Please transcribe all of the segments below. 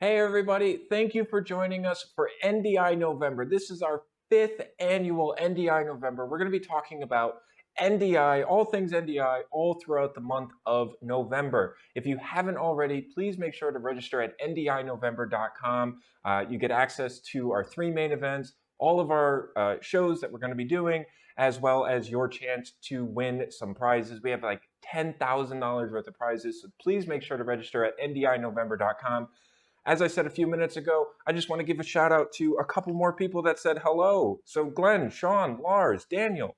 Hey everybody, thank you for joining us for NDI November. This is our 5th annual NDI November. We're going to be talking about NDI, all things NDI, all throughout the month of November. If you haven't already, please make sure to register at ndinovember.com. You get access to our 3 main events, all of our shows that we're going to be doing, as well as your chance to win some prizes. We have like $10,000 worth of prizes, so please make sure to register at ndinovember.com. As I said a few minutes ago, I just want to give a shout out to a couple more people that said hello. So Glenn, Sean, Lars, Daniel,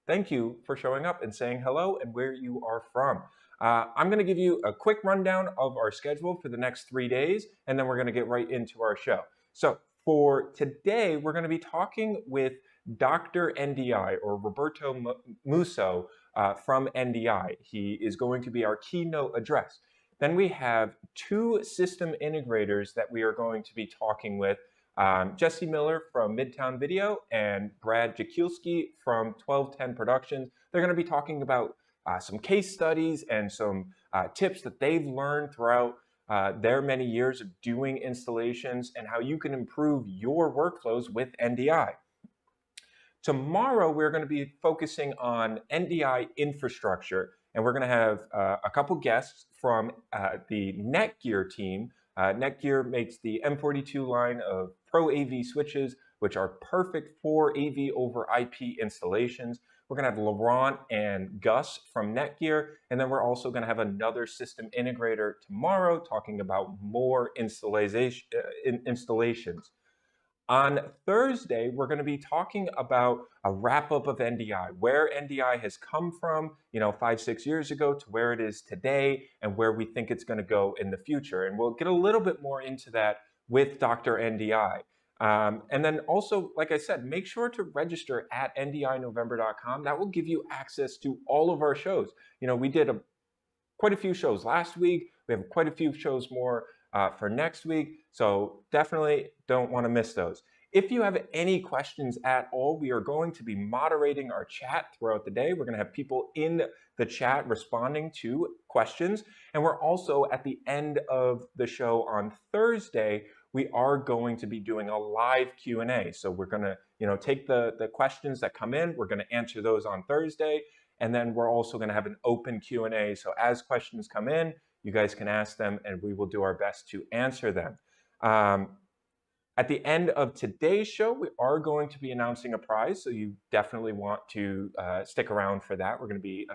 thank you for showing up and saying hello and where you are from. I'm going to give you a quick rundown of our schedule for the next 3 days, and then we're going to get right into our show. So for today, we're going to be talking with Dr. NDI, or Roberto Musso from NDI. He is going to be our keynote address. Then we have 2 system integrators that we are going to be talking with, Jesse Miller from Midtown Video and Brad Jakielski from 1210 Productions. They're going to be talking about some case studies and some tips that they've learned throughout their many years of doing installations and how you can improve your workflows with NDI. Tomorrow, we're going to be focusing on NDI infrastructure, and we're going to have a couple guests from the Netgear team. Netgear makes the M42 line of Pro AV switches, which are perfect for AV over IP installations. We're going to have Laurent and Gus from Netgear, and then we're also going to have another system integrator tomorrow talking about more installations. On Thursday, we're going to be talking about a wrap-up of NDI, where NDI has come from, 5-6 years ago to where it is today and where we think it's going to go in the future. And we'll get a little bit more into that with Dr. NDI. And then also, like I said, make sure to register at ndinovember.com. That will give you access to all of our shows. We did quite a few shows last week. We have quite a few shows more for next week, so definitely don't want to miss those. If you have any questions at all, we are going to be moderating our chat throughout the day. We're going to have people in the chat responding to questions, and we're also at the end of the show on Thursday, we are going to be doing a live Q&A. So we're going to take the questions that come in, we're going to answer those on Thursday, and then we're also going to have an open Q&A. So as questions come in, you guys can ask them, and we will do our best to answer them. At the end of today's show, we are going to be announcing a prize, so you definitely want to stick around for that. We're going to be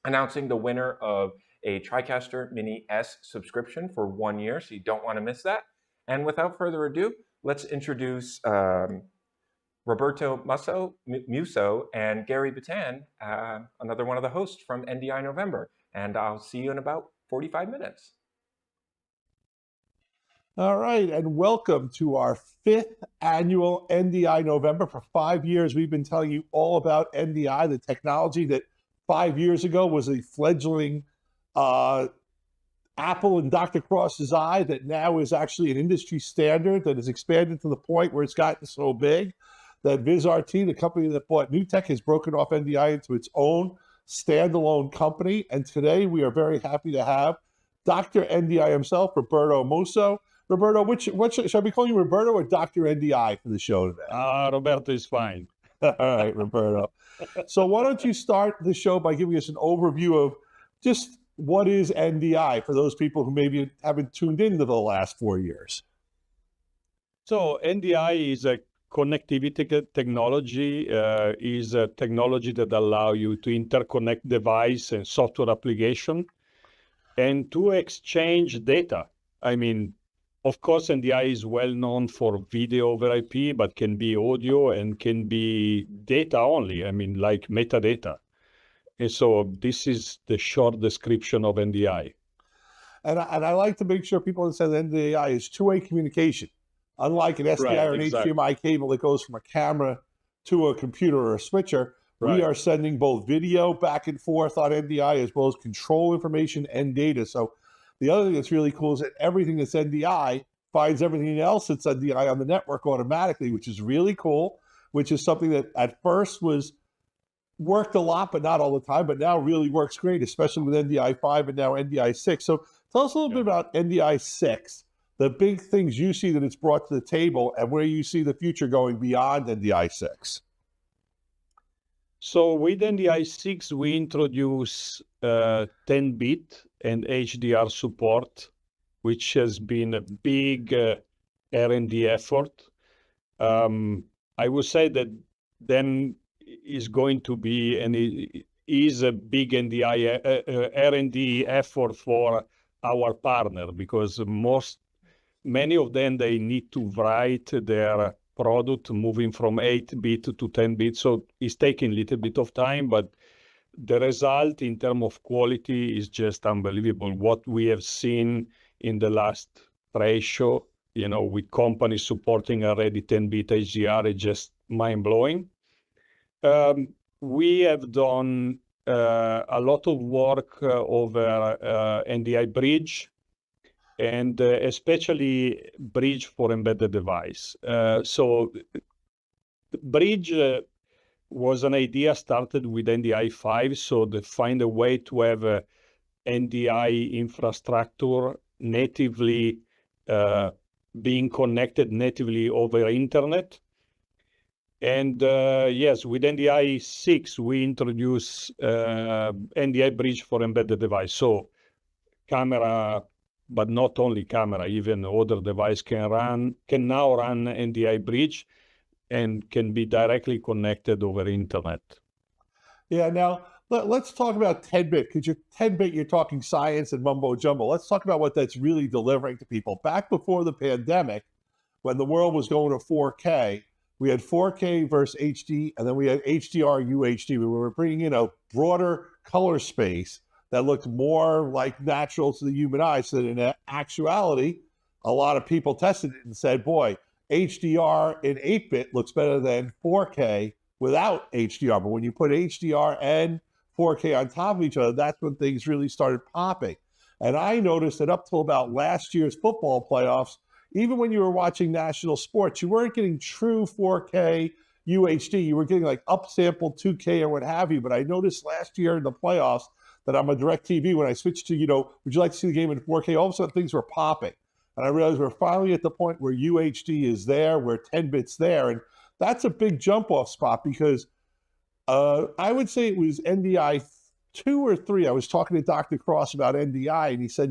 announcing the winner of a TriCaster Mini S subscription for 1 year, so you don't want to miss that. And without further ado, let's introduce Roberto Musso and Gary Batan, another one of the hosts from NDI November. And I'll see you in about 45 minutes. All right, and welcome to our 5th annual NDI November. For 5 years, we've been telling you all about NDI, the technology that 5 years ago was a fledgling apple in Dr. Cross's eye that now is actually an industry standard that has expanded to the point where it's gotten so big that Vizrt, the company that bought NewTek, has broken off NDI into its own standalone company. And today we are very happy to have Dr. NDI himself, Roberto Musso. Roberto, should I be calling you Roberto or Dr. NDI for the show today? Roberto is fine. All right, Roberto. So why don't you start the show by giving us an overview of just what is NDI for those people who maybe haven't tuned into the last 4 years? So NDI is a connectivity technology, is a technology that allows you to interconnect device and software application and to exchange data. I mean, of course, NDI is well known for video over IP, but can be audio and can be data only. I mean, like metadata. And so this is the short description of NDI. And I like to make sure people understand that NDI is two-way communication. Unlike an SDI or an HDMI cable that goes from a camera to a computer or a switcher, we are sending both video back and forth on NDI as well as control information and data. So the other thing that's really cool is that everything that's NDI finds everything else that's NDI on the network automatically, which is really cool, which is something that at first worked a lot, but not all the time, but now really works great, especially with NDI 5 and now NDI 6. So tell us a little bit about NDI 6. the big things you see that it's brought to the table and where you see the future going beyond NDI 6. So with NDI 6, we introduce 10-bit and HDR support, which has been a big R&D effort. I would say that then is going to be and is a big NDI R&D effort for our partner, because many of them, they need to write their product moving from 8-bit to 10-bit. So it's taking a little bit of time, but the result in terms of quality is just unbelievable. What we have seen in the last trade show, with companies supporting already 10-bit HDR, is just mind-blowing. We have done a lot of work over NDI bridge, and especially bridge for embedded device. So bridge was an idea started with NDI 5, so to find a way to have a NDI infrastructure natively being connected natively over internet. And yes, with NDI 6, we introduce NDI bridge for embedded device. So camera, but not only camera, even other device can now run NDI bridge and can be directly connected over internet. Yeah, now let's talk about 10-bit, because you're 10-bit, you're talking science and mumbo jumbo. Let's talk about what that's really delivering to people. Back before the pandemic, when the world was going to 4K, we had 4K versus HD, and then we had HDR UHD. We were bringing in a broader color space that looked more like natural to the human eye, so that in actuality, a lot of people tested it and said, boy, HDR in 8-bit looks better than 4K without HDR. But when you put HDR and 4K on top of each other, that's when things really started popping. And I noticed that up till about last year's football playoffs, even when you were watching national sports, you weren't getting true 4K UHD. You were getting like upsampled 2K or what have you. But I noticed last year in the playoffs that on my DirecTV, when I switched to, would you like to see the game in 4K? All of a sudden things were popping. And I realized we're finally at the point where UHD is there, where 10-bit's there. And that's a big jump off spot, because I would say it was NDI 2 or 3. I was talking to Dr. Cross about NDI, and he said,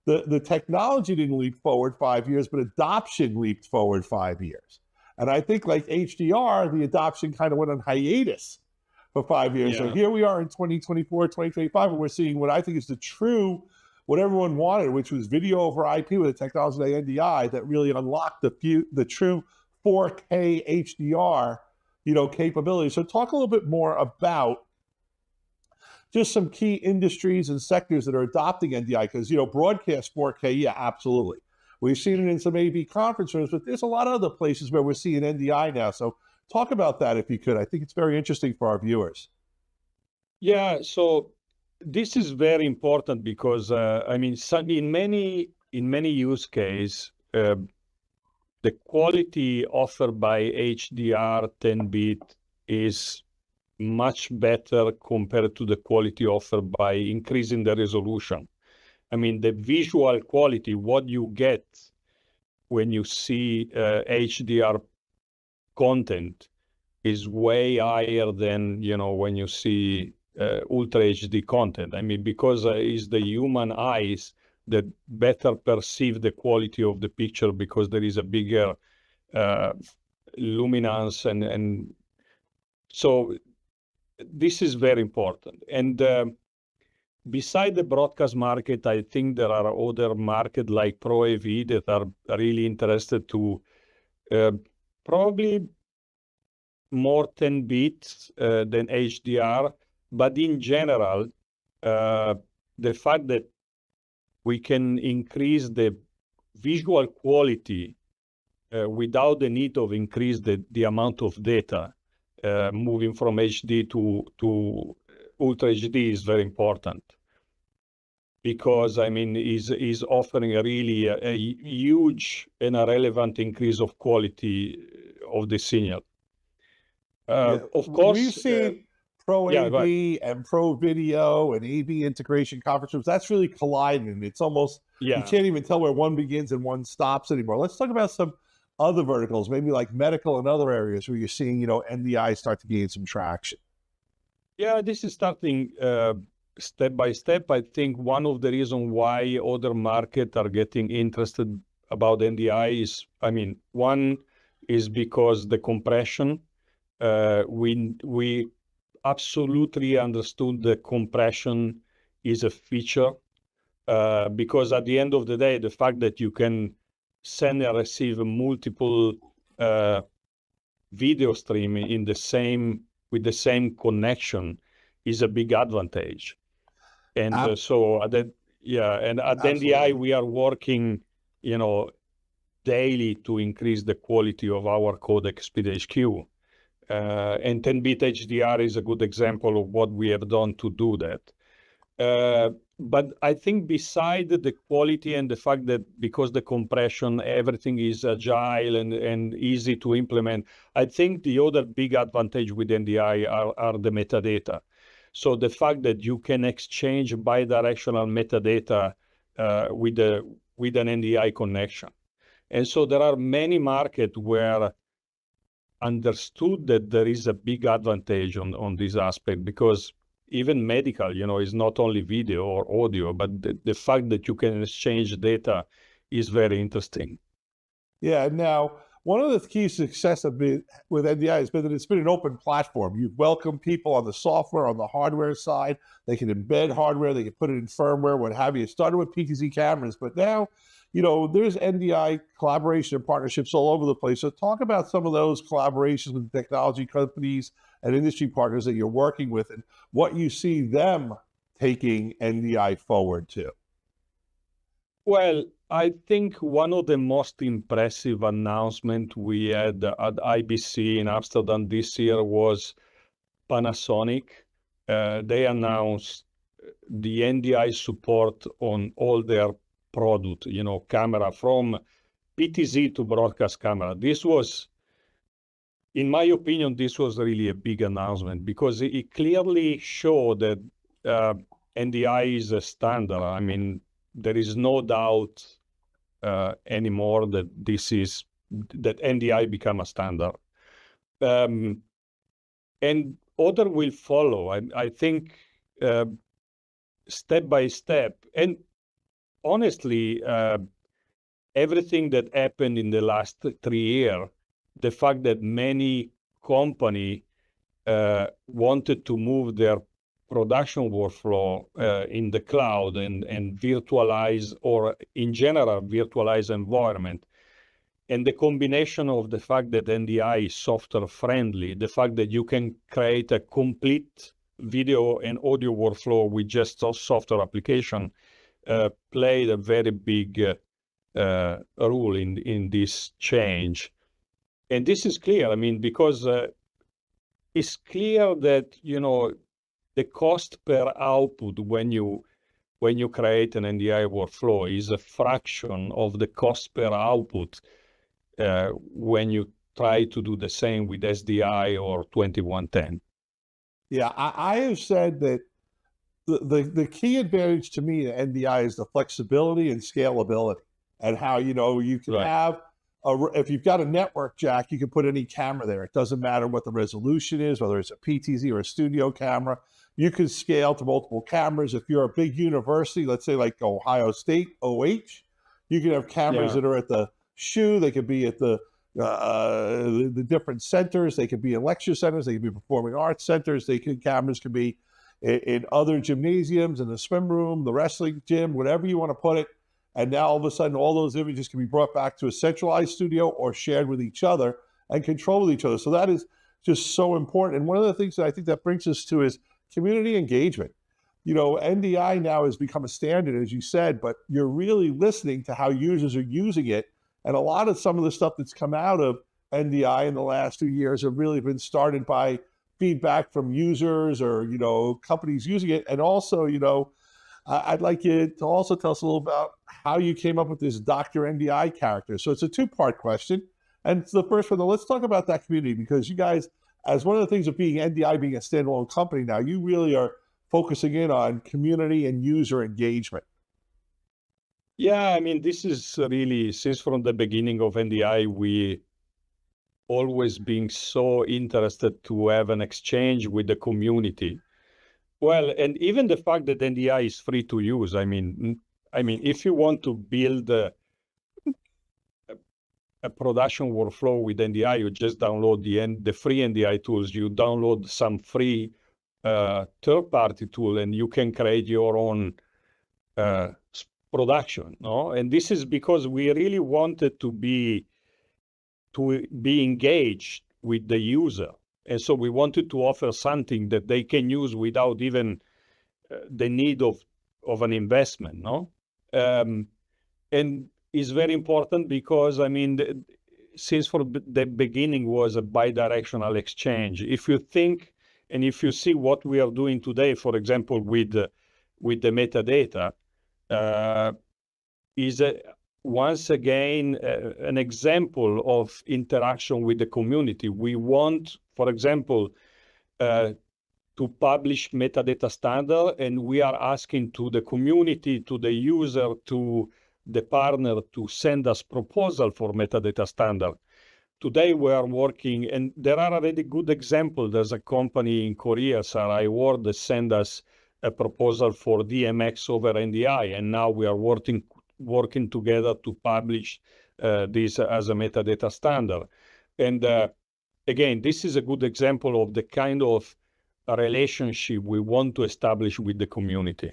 the technology didn't leap forward 5 years, but adoption leaped forward 5 years. And I think like HDR, the adoption kind of went on hiatus for 5 years. Yeah. So here we are in 2024, 2025, and we're seeing what I think is the true, what everyone wanted, which was video over IP with a technology like NDI that really unlocked the true 4K HDR, capability. So talk a little bit more about just some key industries and sectors that are adopting NDI, because, broadcast 4K, yeah, absolutely. We've seen it in some AV conference rooms, but there's a lot of other places where we're seeing NDI now. So talk about that if you could. I think it's very interesting for our viewers. Yeah, so this is very important because, in many use cases, the quality offered by HDR 10-bit is much better compared to the quality offered by increasing the resolution. The visual quality, what you get when you see HDR content is way higher than, when you see Ultra HD content. Because it's the human eyes that better perceive the quality of the picture, because there is a bigger luminance. And so this is very important. And beside the broadcast market, I think there are other markets like Pro AV that are really interested to probably more 10-bit than HDR. But in general, the fact that we can increase the visual quality without the need of increase the amount of data, moving from HD to Ultra HD is very important, because is offering a really a huge and a relevant increase of quality of the signal. Of course, we've seen Pro Yeah, AV and Pro Video and AV integration conference rooms, that's really colliding. It's almost, you can't even tell where one begins and one stops anymore. Let's talk about some other verticals, maybe like medical and other areas where you're seeing, NDI start to gain some traction. Yeah, this is starting step by step. I think one of the reasons why other markets are getting interested about NDI is, one is because the compression. We absolutely understood the compression is a feature because at the end of the day, the fact that you can send and receive multiple video stream with the same connection is a big advantage. And so at NDI we are working, daily to increase the quality of our codec Speed HQ. And 10-bit HDR is a good example of what we have done to do that. But I think beside the quality and the fact that because the compression, everything is agile and easy to implement, I think the other big advantage with NDI are the metadata. So the fact that you can exchange bidirectional metadata with an NDI connection. And so there are many markets where understood that there is a big advantage on this aspect, because even medical, is not only video or audio, but the fact that you can exchange data is very interesting. Yeah. Now, one of the keys to success with NDI has been that it's been an open platform. You've welcomed people on the software, on the hardware side. They can embed hardware, they can put it in firmware, what have you. It started with PTZ cameras, but now, there's NDI collaboration and partnerships all over the place. So talk about some of those collaborations with technology companies and industry partners that you're working with and what you see them taking NDI forward to. Well, I think one of the most impressive announcements we had at IBC in Amsterdam this year was Panasonic. They announced the NDI support on all their product, camera, from PTZ to broadcast camera. This was, in my opinion, this was really a big announcement because it clearly showed that NDI is a standard. There is no doubt anymore that that NDI become a standard. And other will follow. I think step by step. And honestly, everything that happened in the last 3 years, the fact that many companies wanted to move their production workflow in the cloud and virtualize, or in general, virtualize environment. And the combination of the fact that NDI is software friendly, the fact that you can create a complete video and audio workflow with just a software application played a very big role in this change. And this is clear, because it's clear that, the cost per output when you create an NDI workflow is a fraction of the cost per output when you try to do the same with SDI or 2110. Yeah, I have said that the key advantage to me in NDI is the flexibility and scalability, and how, you can have, if you've got a network jack, you can put any camera there. It doesn't matter what the resolution is, whether it's a PTZ or a studio camera. You can scale to multiple cameras. If you're a big university, let's say like Ohio State, OH, you can have cameras that are at the SHU. They could be at the different centers. They could be in lecture centers. They could be performing arts centers. Cameras could be in other gymnasiums, in the swim room, the wrestling gym, whatever you want to put it. And now all of a sudden, all those images can be brought back to a centralized studio or shared with each other and controlled with each other. So that is just so important. And one of the things that I think that brings us to is community engagement. NDI now has become a standard, as you said, but you're really listening to how users are using it. And a lot of some of the stuff that's come out of NDI in the last 2 years have really been started by feedback from users or, companies using it. And also, I'd like you to also tell us a little about how you came up with this Dr. NDI character. So it's a two-part question. And the first one, let's talk about that community, because you guys as one of the things of being NDI, being a standalone company now, you really are focusing in on community and user engagement. Yeah, I mean, this is really, since from the beginning of NDI, we always being so interested to have an exchange with the community. Well, and even the fact that NDI is free to use, I mean, if you want to build a production workflow with NDI, you just download the free NDI tools. You download some free third-party tool, and you can create your own production. No, and this is because we really wanted to be engaged with the user, and so we wanted to offer something that they can use without even the need of an investment. No, and is very important because, I mean, since from the beginning was a bidirectional exchange. If you think, and if you see what we are doing today, for example, with the metadata, is once again an example of interaction with the community. We want, for example, to publish metadata standard, and we are asking to the community, to the user, to the partner to send us proposal for metadata standard. Today we are working, and there are already good examples. There's a company in Korea, Sarai Ward, that sent us a proposal for DMX over NDI, and now we are working together to publish this as a metadata standard. And again, this is a good example of the kind of relationship we want to establish with the community.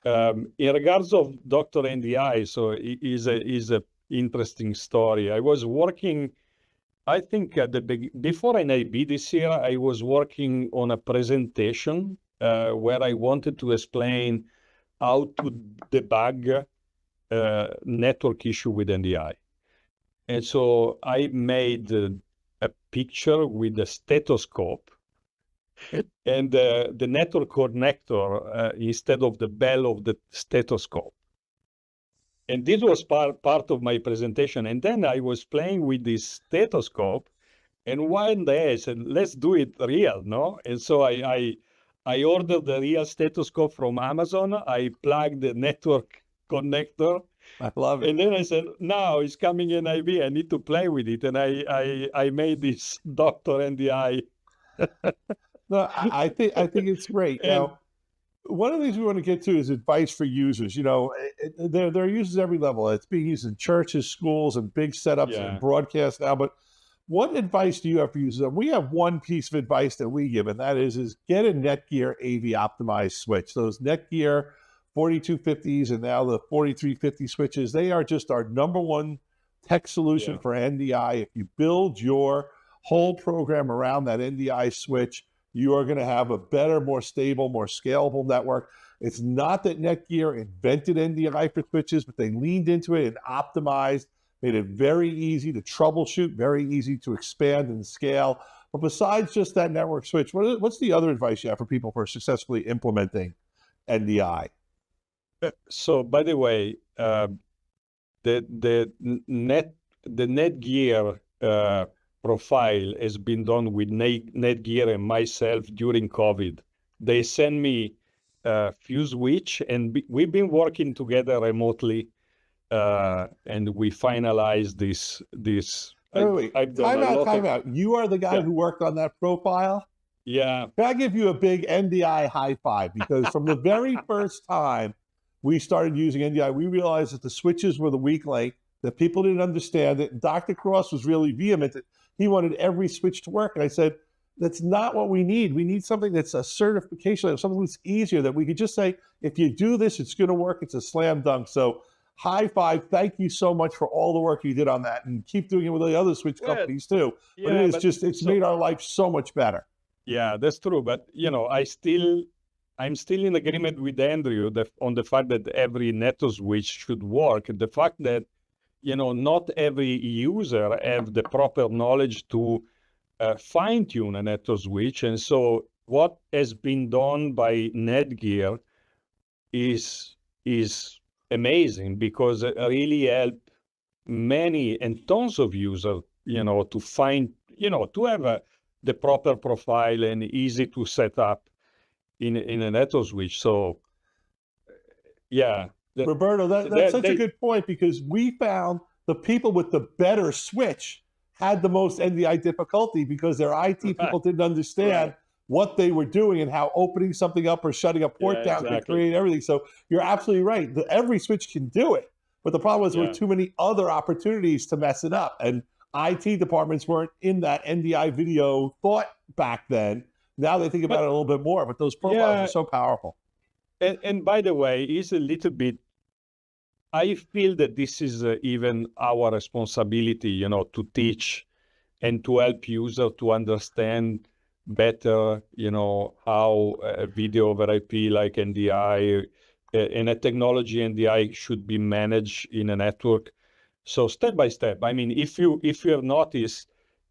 In regards of Dr. NDI, so it is a interesting story. I was working, I think before NAB this year, I was working on a presentation where I wanted to explain how to debug network issue with NDI. And so I made a picture with a stethoscope and the network connector instead of the bell of the stethoscope. And this was part of my presentation. And then I was playing with this stethoscope, and one day I said, let's do it real, no? And so I ordered the real stethoscope from Amazon. I plugged the network connector. I love it. And then I said, now it's coming in NIV. I need to play with it. And I made this Dr. NDI. No, I think it's great. Now, one of the things we want to get to is advice for users. You know, there are users every level. It's being used in churches, schools, and big setups and broadcasts now. But what advice do you have for users? And we have one piece of advice that we give, and that is get a Netgear AV optimized switch. Those Netgear 4250s and now the 4350 switches, they are just our #1 tech solution for NDI. If you build your whole program around that NDI switch, you are going to have a better, more stable, more scalable network. It's not that Netgear invented NDI for switches, but they leaned into it and optimized, made it very easy to troubleshoot, very easy to expand and scale. But besides just that network switch, what's the other advice you have for people for successfully implementing NDI? So, by the way, the Netgear profile has been done with Netgear and myself during COVID. They send me a few switch, and we've been working together remotely, and we finalized this. Wait. Time out. You are the guy who worked on that profile? Yeah. Can I give you a big NDI high five? Because from the very first time we started using NDI, we realized that the switches were the weak link, that people didn't understand it. And Dr. Cross was really vehement that he wanted every switch to work. And I said, that's not what we need. We need something that's a certification, something that's easier, that we could just say, if you do this, it's going to work. It's a slam dunk. So high five. Thank you so much for all the work you did on that, and keep doing it with the other switch companies too. But it's made our life so much better. Yeah, that's true. But, you know, I'm still in agreement with Andrew on the fact that every network switch should work. The fact that, you know, not every user have the proper knowledge to fine-tune a network switch. And so what has been done by Netgear is amazing, because it really helped many and tons of users, you know, to find, you know, to have the proper profile and easy to set up in a network switch. So, yeah. Roberto, that's such a good point, because we found the people with the better switch had the most NDI difficulty because their IT people didn't understand what they were doing and how opening something up or shutting a port down could create everything. So you're absolutely right. Every switch can do it. But the problem is there were too many other opportunities to mess it up. And IT departments weren't in that NDI video thought back then. Now they think about it a little bit more, but those profiles are so powerful. And by the way, it's a little bit, I feel that this is even our responsibility, you know, to teach and to help users to understand better, you know, how video over IP like NDI and a technology NDI should be managed in a network. So step by step. I mean, if you have noticed,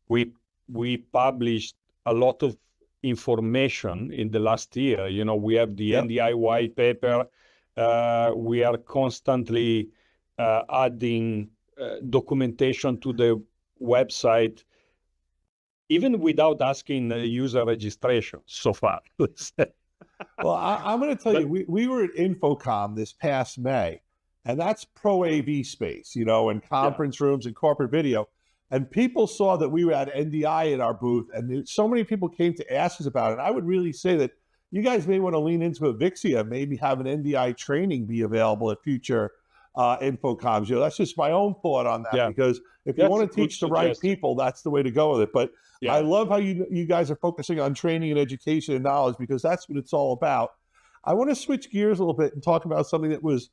we published a lot of information in the last year. You know, we have the NDI white paper. We are constantly adding documentation to the website, even without asking user registration so far. Well, I'm going to tell you, we were at Infocom this past May, and that's pro AV space, you know, and conference rooms and corporate video. And people saw that we were at NDI in our booth, and so many people came to ask us about it. I would really say that you guys may want to lean into a Vixia, maybe have an NDI training be available at future Infocoms. You know, that's just my own thought on that, because if you want to teach the right people, that's the way to go with it. But I love how you guys are focusing on training and education and knowledge, because that's what it's all about. I want to switch gears a little bit and talk about something that was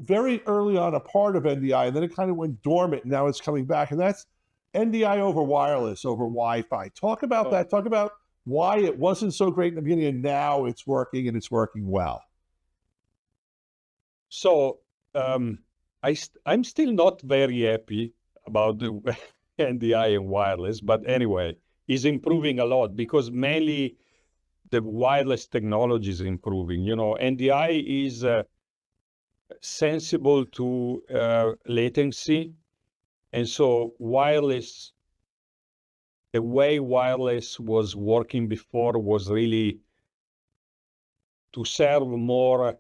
very early on a part of NDI, and then it kind of went dormant, and now it's coming back, and that's NDI over wireless, over Wi-Fi. Talk about that. Talk about why it wasn't so great in the beginning, and now it's working, and it's working well. So I'm still not very happy about the NDI and wireless, but anyway, it's improving a lot, because mainly the wireless technology is improving. You know, NDI is sensible to latency. And so wireless, the way wireless was working before was really to serve more,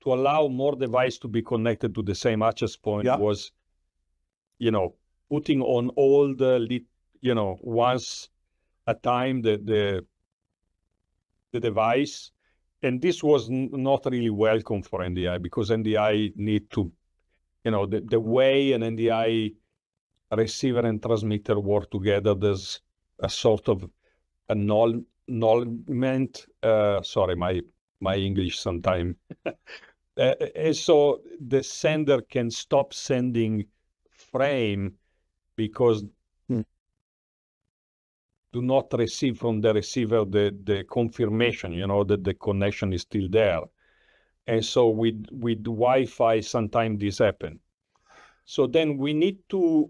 to allow more devices to be connected to the same access point, was, you know, putting on all the, you know, once a time the device. And this was not really welcome for NDI, because NDI need to, you know, the way an NDI receiver and transmitter work together, there's a sort of annulment. Sorry, my English sometimes. And so the sender can stop sending frame because do not receive from the receiver the confirmation, you know, that the connection is still there. And so with Wi-Fi, sometimes this happens. So then we need to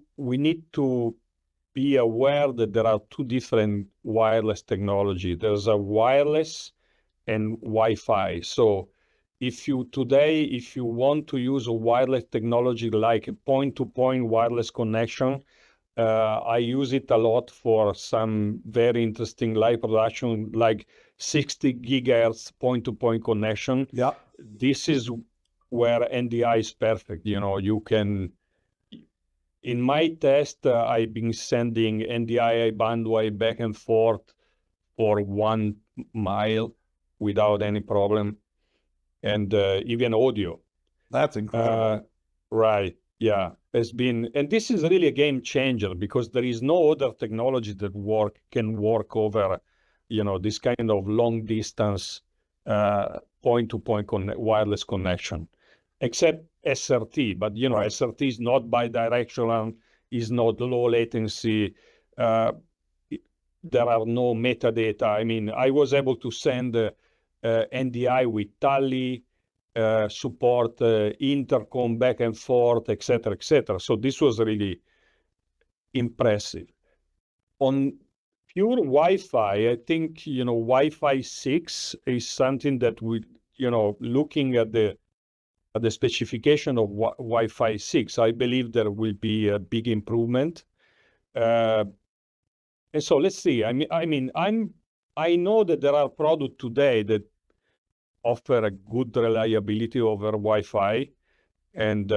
be aware that there are two different wireless technology. There's a wireless and Wi-Fi. So if you want to use a wireless technology like a point-to-point wireless connection, I use it a lot for some very interesting live production, like 60 gigahertz point-to-point connection. Yeah. This is where NDI is perfect. You know, you can, in my test, I've been sending NDI bandwidth back and forth for 1 mile without any problem. And even audio. That's incredible. Right. Yeah. It's been, and this is really a game changer, because there is no other technology that can work over, you know, this kind of long distance point-to-point wireless connection, except SRT. But, you know, SRT is not bidirectional, is not low latency. There are no metadata. I mean, I was able to send NDI with Tally, support intercom back and forth, etc., etc. So this was really impressive. On pure Wi-Fi, I think, you know, Wi-Fi 6 is something that we, you know, looking at the specification of Wi-Fi 6, I believe there will be a big improvement. And And so let's see. I know that there are products today that offer a good reliability over Wi-Fi, and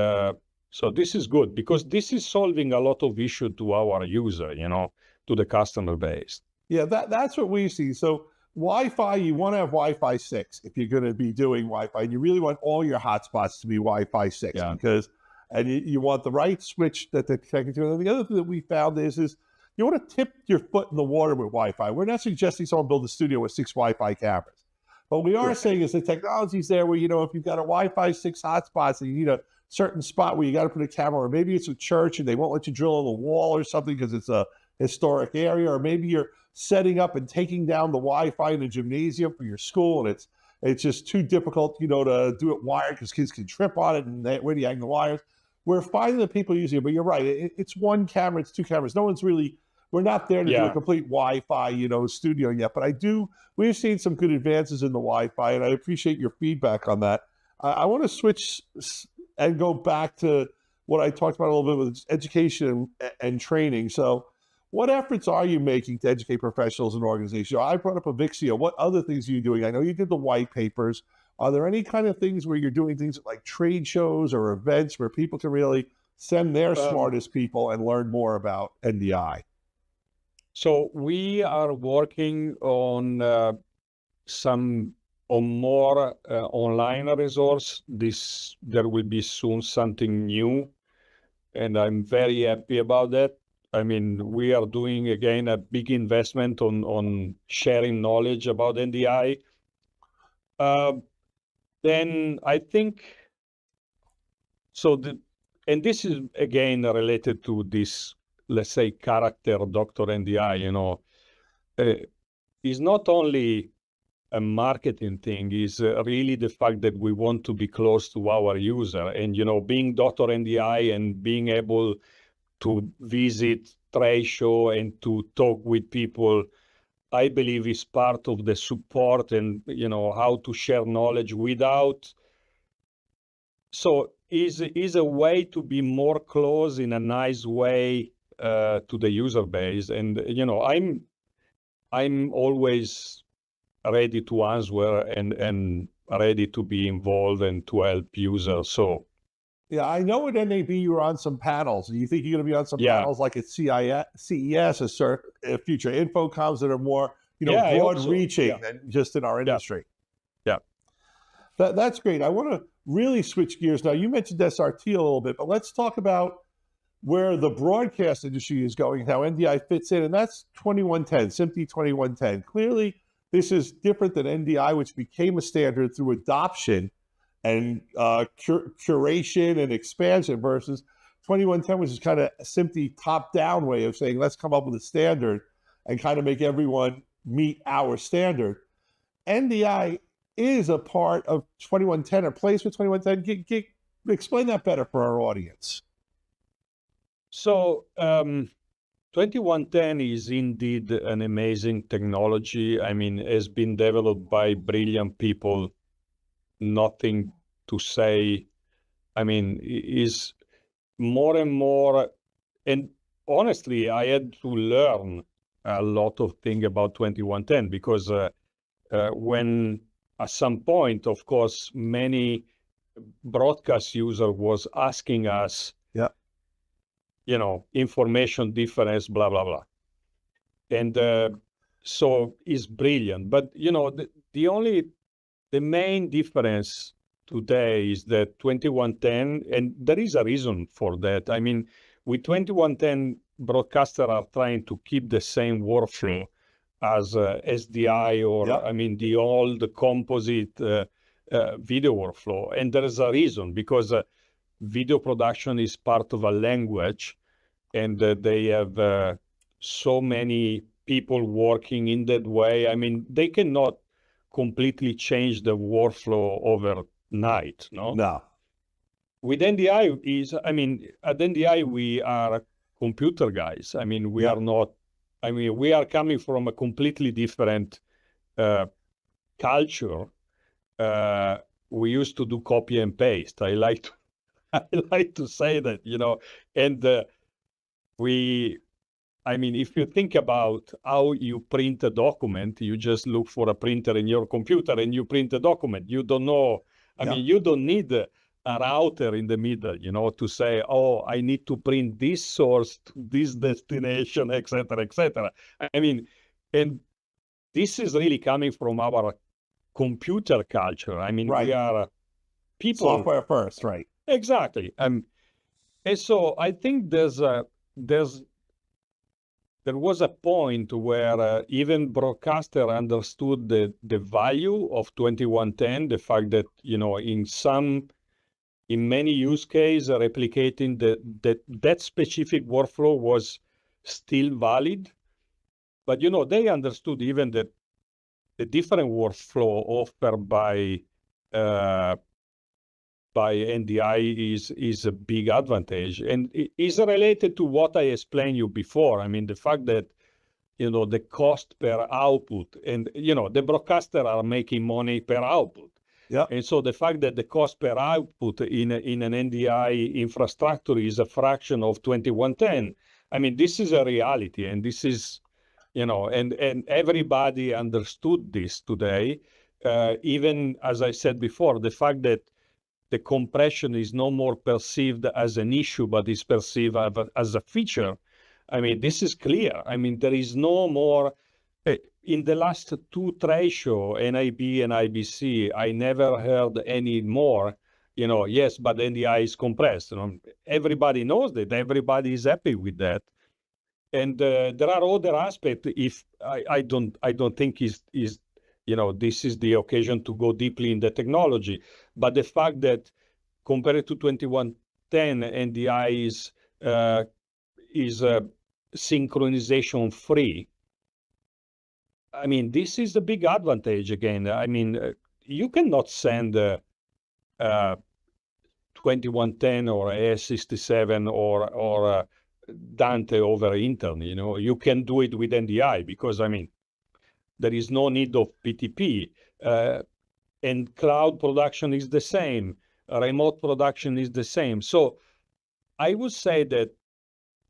so this is good because this is solving a lot of issue to our user, to the customer base. Yeah, that's what we see. So Wi-Fi, you want to have Wi-Fi 6 if you're going to be doing Wi-Fi, and you really want all your hotspots to be Wi-Fi 6 because, and you want the right switch that they're connected to. And the other thing that we found is you want to tip your foot in the water with Wi-Fi. We're not suggesting someone build a studio with 6 Wi-Fi cameras. But we are saying is the technology's there where, if you've got a Wi-Fi 6 hotspots and you need a certain spot where you got to put a camera, or maybe it's a church and they won't let you drill in the wall or something because it's a historic area, or maybe you're setting up and taking down the Wi-Fi in the gymnasium for your school and it's just too difficult, to do it wired because kids can trip on it and where do you hang the wires? We're finding that people using it, but you're right. It's one camera, it's 2 cameras. No one's really, we're not there to do a complete Wi-Fi, studio yet, but we've seen some good advances in the Wi-Fi, and I appreciate your feedback on that. I want to switch and go back to what I talked about a little bit with education and training. So what efforts are you making to educate professionals and organizations? I brought up Avixia. What other things are you doing? I know you did the white papers. Are there any kind of things where you're doing things like trade shows or events where people can really send their smartest people and learn more about NDI? So we are working on some more online resource. There will be soon something new, and I'm very happy about that. We are doing again a big investment on sharing knowledge about NDI. Then I think so. And this is again related to this, let's say, character Dr. NDI, is not only a marketing thing, is really the fact that we want to be close to our user. And, being Dr. NDI and being able to visit trade show and to talk with people, I believe is part of the support and, how to share knowledge without. So is a way to be more close in a nice way to the user base. And, I'm always ready to answer and ready to be involved and to help users. So, yeah, I know at NAB you were on some panels. Do you think you're going to be on some panels like at CES or future Infocoms that are more, broad-reaching than just in our industry? Yeah. That's great. I want to really switch gears now. You mentioned SRT a little bit, but let's talk about where the broadcast industry is going, how NDI fits in, and that's 2110, SMPTE 2110. Clearly, this is different than NDI, which became a standard through adoption and curation and expansion, versus 2110, which is kind of a SMPTE top-down way of saying, let's come up with a standard and kind of make everyone meet our standard. NDI is a part of 2110 or plays with 2110. Explain that better for our audience. So 2110 is indeed an amazing technology. Has been developed by brilliant people. Nothing to say. Is more and more, and honestly, I had to learn a lot of things about 2110 because when at some point, of course, many broadcast user was asking us, information difference, blah, blah, blah. And so it's brilliant. But, the main difference today is that 2110, and there is a reason for that. With 2110, broadcasters are trying to keep the same workflow as SDI or, the old composite video workflow. And there is a reason, because video production is part of a language, and they have so many people working in that way. They cannot completely change the workflow overnight, no? No. With NDI at NDI, we are computer guys. We are not, we are coming from a completely different culture. We used to do copy and paste. I like to say that, and I mean, if you think about how you print a document, you just look for a printer in your computer and you print a document. You don't know, I mean, you don't need a router in the middle, you know, to say, oh, I need to print this source to this destination, et cetera, et cetera. I mean, and this is really coming from our computer culture. I mean, we are people. Software first, right? Exactly. And so I think there was a point where even broadcaster understood the value of 2110, the fact that, you know, in many use cases, replicating that specific workflow was still valid. But, you know, they understood even that the different workflow offered by NDI is a big advantage, and it is related to what I explained you before. I mean, the fact that, you know, the cost per output, and, you know, the broadcaster are making money per output. Yeah. And so the fact that the cost per output in an NDI infrastructure is a fraction of 2110, I mean, this is a reality, and this is, you know, and everybody understood this today. Even as I said before, the fact that the compression is no more perceived as an issue, but is perceived as a feature. I mean, this is clear. I mean, there is no more. In the last two trade shows, NIB and IBC, I never heard any more, you know, yes, but NDI is compressed. You know, everybody knows that. Everybody is happy with that. And there are other aspects. If I don't think is you know, this is the occasion to go deeply in the technology. But the fact that compared to 2110, NDI is synchronization free. I mean, this is the big advantage again. I mean, you cannot send 2110 or AS67 or Dante over internet. You know, you can do it with NDI because, I mean, there is no need of PTP. And cloud production is the same. Remote production is the same. So I would say that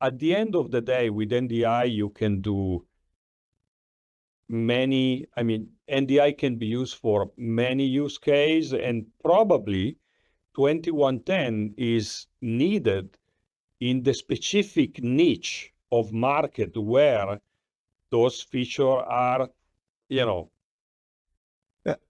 at the end of the day, with NDI, you can do many, I mean, NDI can be used for many use cases, and probably 2110 is needed in the specific niche of market where those features are, you know,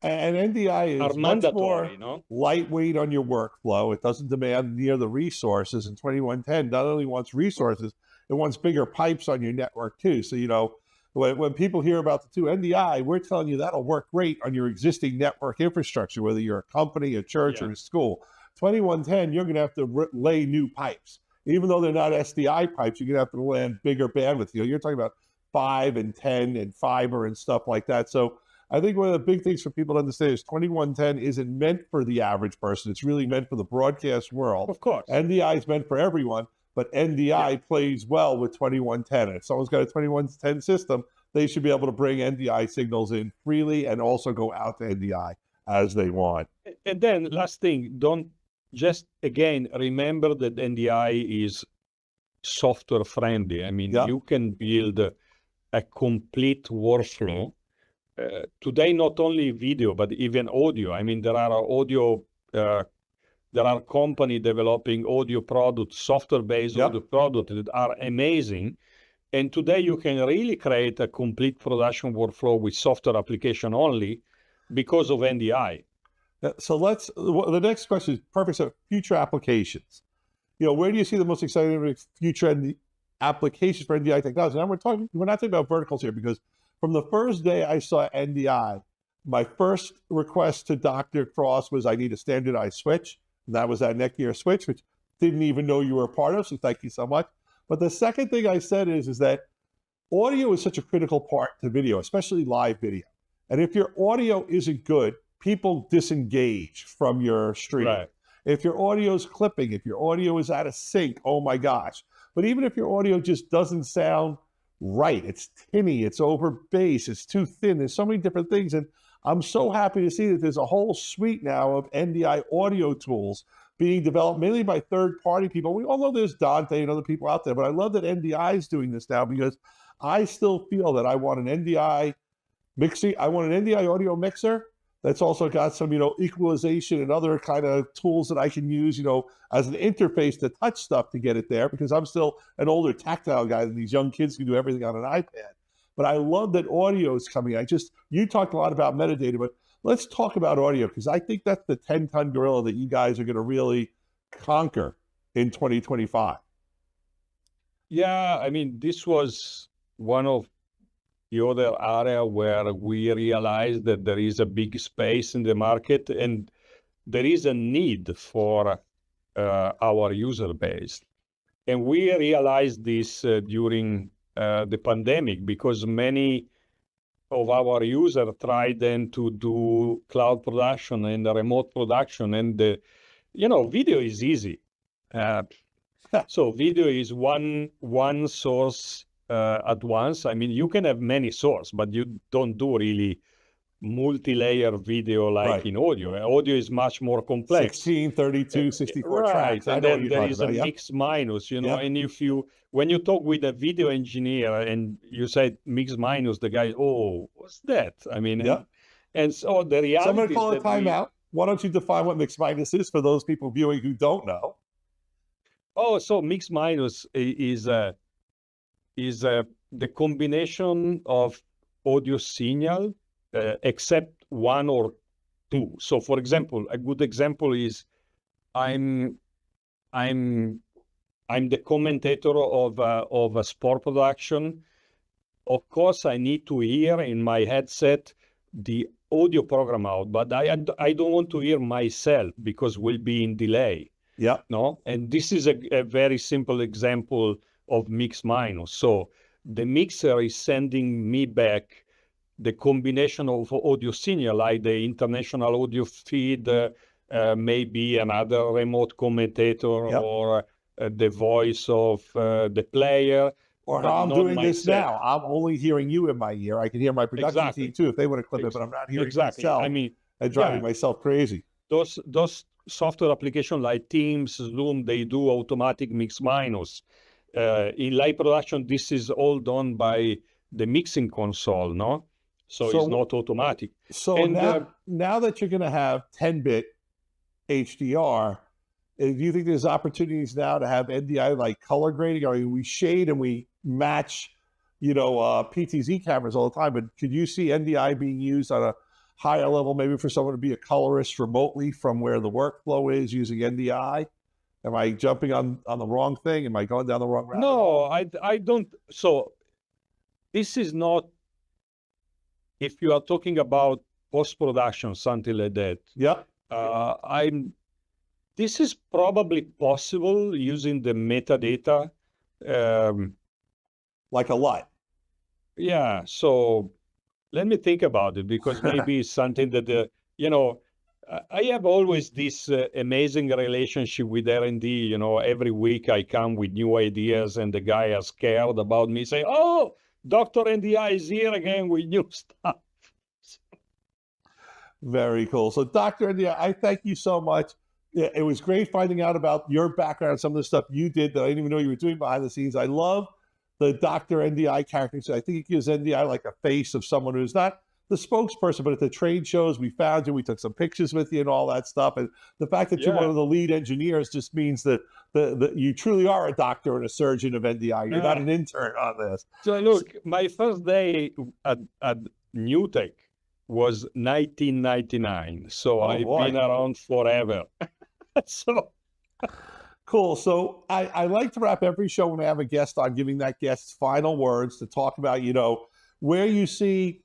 and NDI is much more lightweight on your workflow. It doesn't demand near the resources. And 2110 not only wants resources, it wants bigger pipes on your network too. So, you know, when people hear about the two NDI, we're telling you that'll work great on your existing network infrastructure, whether you're a company, a church, or a school. 2110, you're going to have to lay new pipes. Even though they're not SDI pipes, you're going to have to land bigger bandwidth. You know, you're talking about 5 and 10 and fiber and stuff like that. So I think one of the big things for people to understand is 2110 isn't meant for the average person. It's really meant for the broadcast world. Of course. NDI is meant for everyone, but NDI plays well with 2110. And if someone's got a 2110 system, they should be able to bring NDI signals in freely and also go out to NDI as they want. And then last thing, don't just, again, remember that NDI is software friendly. I mean, you can build a complete workflow. Today, not only video, but even audio. I mean, there are companies developing audio products, software-based audio products that are amazing. And today you can really create a complete production workflow with software application only because of NDI. So the next question is perfect. So future applications. You know, where do you see the most exciting future applications for NDI technology? And we're not talking about verticals here, because from the first day I saw NDI, my first request to Dr. Cross was I need a standardized switch. And that was that Netgear switch, which didn't even know you were a part of. So thank you so much. But the second thing I said is that audio is such a critical part to video, especially live video. And if your audio isn't good, people disengage from your stream. Right. If your audio is clipping, if your audio is out of sync, oh my gosh. But even if your audio just doesn't sound right, it's tinny, it's over bass, it's too thin, there's so many different things. And I'm so happy to see that there's a whole suite now of NDI audio tools being developed mainly by third-party people. We all know there's Dante and other people out there, but I love that NDI is doing this now because I still feel that I want an NDI mixing. I want an NDI audio mixer that's also got some, equalization and other kind of tools that I can use, as an interface to touch stuff to get it there, because I'm still an older tactile guy than these young kids can do everything on an iPad. But I love that audio is coming. You talked a lot about metadata, but let's talk about audio, because I think that's the 10-ton gorilla that you guys are going to really conquer in 2025. Yeah, I mean, this was one of the other area where we realized that there is a big space in the market and there is a need for our user base. And we realized this during the pandemic, because many of our users tried then to do cloud production and remote production, and video is easy. So video is one source at once. I mean, you can have many sources, but you don't do really multi-layer video like in audio. Audio is much more complex. 16, 32, 64 right. tracks. And then there is a mix minus, and if when you talk with a video engineer and you say mix minus, the guy, oh, what's that? I mean, and so the reality so I'm going to call a timeout. Why don't you define what mix minus is for those people viewing who don't know? Oh, so mix minus is the combination of audio signal except one or two. So, for example, a good example is I'm the commentator of a sport production. Of course, I need to hear in my headset the audio program out, but I don't want to hear myself because we'll be in delay. Yeah. No, and this is a very simple example of mix minus. So the mixer is sending me back the combination of audio signal, like the international audio feed, maybe another remote commentator, or the voice of the player. Or how I'm doing this now. I'm only hearing you in my ear. I can hear my production team too if they want to clip it, but I'm not hearing myself. I mean, and driving myself crazy. Those software applications like Teams, Zoom, they do automatic mix minus. In live production, this is all done by the mixing console, no? So it's not automatic. So now that you're going to have 10-bit HDR, do you think there's opportunities now to have NDI like color grading? I mean, we shade and we match, PTZ cameras all the time, but could you see NDI being used on a higher level, maybe for someone to be a colorist remotely from where the workflow is using NDI? Am I jumping on the wrong thing? Am I going down the wrong route? No, I don't. So this is not, if you are talking about post-production, something like that. Yeah. This is probably possible using the metadata. Like a lot. Yeah. So let me think about it, because maybe it's something that, I have always this amazing relationship with R&D. Every week I come with new ideas and the guy is scared about me, saying, oh, Dr. NDI is here again with new stuff. Very cool. So Dr. NDI, I thank you so much. It was great finding out about your background, some of the stuff you did that I didn't even know you were doing behind the scenes. I love the Dr. NDI character. So I think it gives NDI like a face of someone who's not the spokesperson, but at the trade shows, we found you, we took some pictures with you and all that stuff. And the fact that you're one of the lead engineers just means that you truly are a doctor and a surgeon of NDI. You're not an intern on this. So look, my first day at NewTek was 1999. So I've been around forever. So cool. So I like to wrap every show when I have a guest on, giving that guest final words to talk about, where you see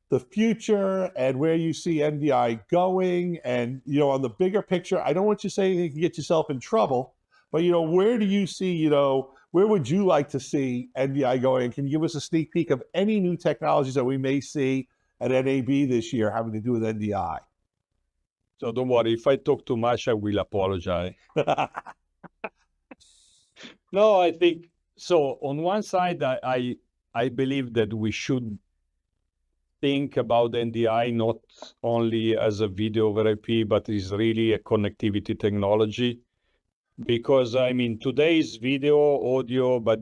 the future and where you see NDI going, and on the bigger picture. I don't want you to say anything to get yourself in trouble, but where do you see, where would you like to see NDI going? Can you give us a sneak peek of any new technologies that we may see at NAB this year having to do with NDI? So don't worry, if I talk too much, I will apologize. No, I think so. On one side, I believe that we should think about NDI not only as a video over IP, but is really a connectivity technology. Because, I mean, today's video, audio, but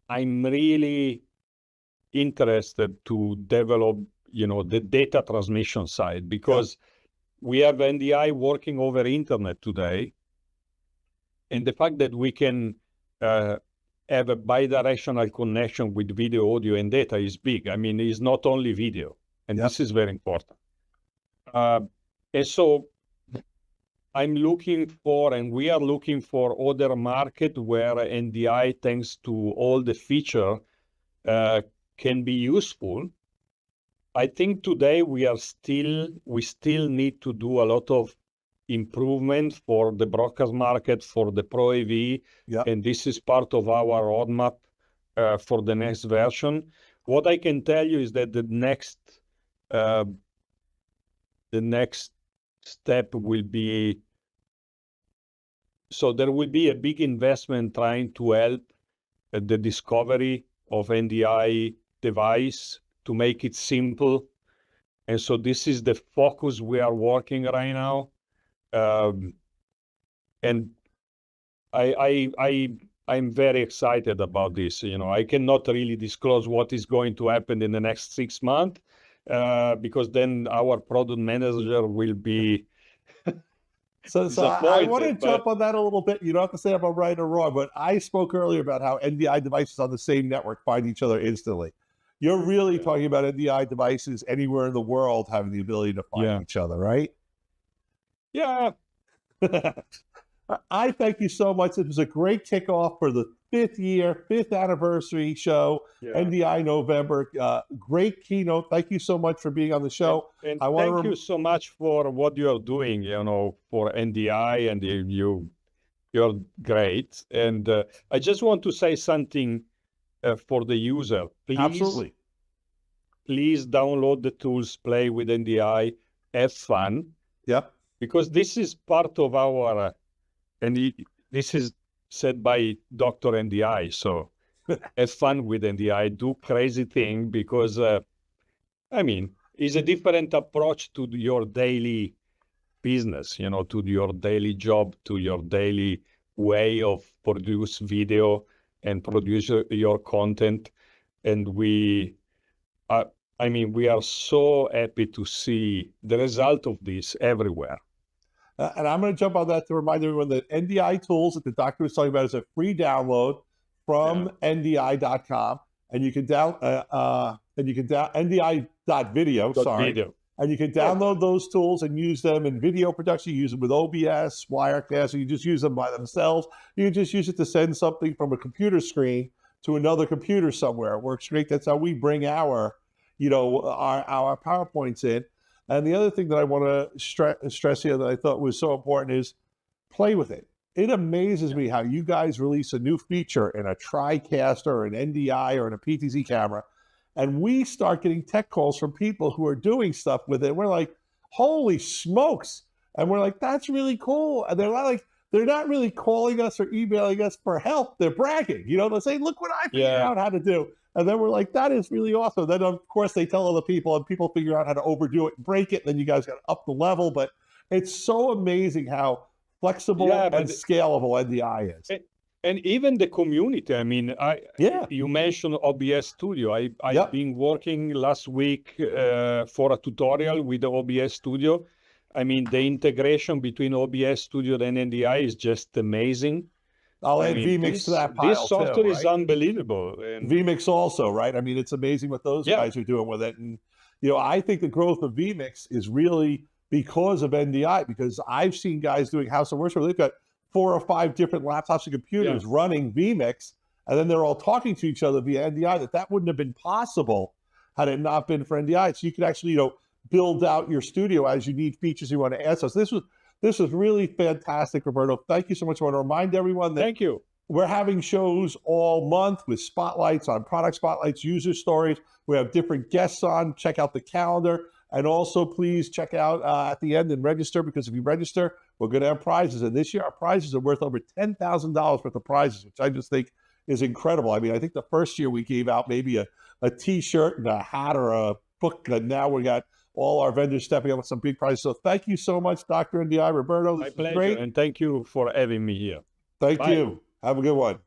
I'm really interested to develop, the data transmission side, because we have NDI working over internet today. And the fact that we can have a bidirectional connection with video, audio, and data is big. I mean, it's not only video, and this is very important. And so I'm looking for, and we are looking for other market where NDI, thanks to all the feature, can be useful. I think today we still need to do a lot of improvement for the broadcast market, for the Pro AV, and this is part of our roadmap for the next version. What I can tell you is that the next step will be, so there will be a big investment trying to help the discovery of NDI device to make it simple. And so this is the focus we are working right now. And I'm very excited about this. I cannot really disclose what is going to happen in the next 6 months, because then our product manager will be So I want to jump on that a little bit. You don't have to say if I'm right or wrong, but I spoke earlier about how NDI devices on the same network find each other instantly. You're really talking about NDI devices anywhere in the world having the ability to find each other, right? Yeah. I thank you so much. It was a great kickoff for the 5th anniversary show, NDI November. Great keynote. Thank you so much for being on the show. And thank you so much for what you're doing, for NDI, and you're great. And I just want to say something for the user. Absolutely. Please download the tools, play with NDI, have fun. Yep. Because this is part of our, this is said by Dr. NDI. So have fun with NDI, do crazy thing, because, it's a different approach to your daily business, to your daily job, to your daily way of produce video and produce your content. And we are so happy to see the result of this everywhere. And I'm going to jump on that to remind everyone that NDI tools that the doctor was talking about is a free download from NDI.com, and you can NDI.video, Video. And you can download those tools and use them in video production. You use them with OBS, Wirecast, or you just use them by themselves. You can just use it to send something from a computer screen to another computer somewhere. It works great. That's how we bring our PowerPoints in. And the other thing that I want to stress here that I thought was so important is play with it. It amazes me how you guys release a new feature in a TriCaster or an NDI or in a PTZ camera, and we start getting tech calls from people who are doing stuff with it. We're like, holy smokes. And we're like, that's really cool. And they're not really calling us or emailing us for help. They're bragging. They're saying, look what I figured out how to do. And then we're like, that is really awesome. Then, of course, they tell other people, and people figure out how to overdo it and break it. And then you guys got to up the level. But it's so amazing how flexible and scalable NDI is. And even the community. I mean, you mentioned OBS Studio. I've been working last week for a tutorial with the OBS Studio. I mean, the integration between OBS Studio and NDI is just amazing. I'll add vMix to that pile. This software is unbelievable. And vMix also, right? I mean, it's amazing what those guys are doing with it. And, I think the growth of vMix is really because of NDI, because I've seen guys doing House of Worship. They've got 4 or 5 different laptops and computers running vMix, and then they're all talking to each other via NDI. That wouldn't have been possible had it not been for NDI. So you could actually, build out your studio as you need features you want to add. So this was really fantastic, Roberto. Thank you so much. I want to remind everyone that we're having shows all month with spotlights on product spotlights, user stories. We have different guests on. Check out the calendar. And also, please check out at the end and register, because if you register, we're going to have prizes. And this year, our prizes are worth over $10,000 worth of prizes, which I just think is incredible. I mean, I think the first year we gave out maybe a a T-shirt and a hat or a book that now we got all our vendors stepping up with some big prizes. So thank you so much, Dr. NDI. Roberto, My this was pleasure, great. and thank you for having me here. Thank Bye. you. Have a good one.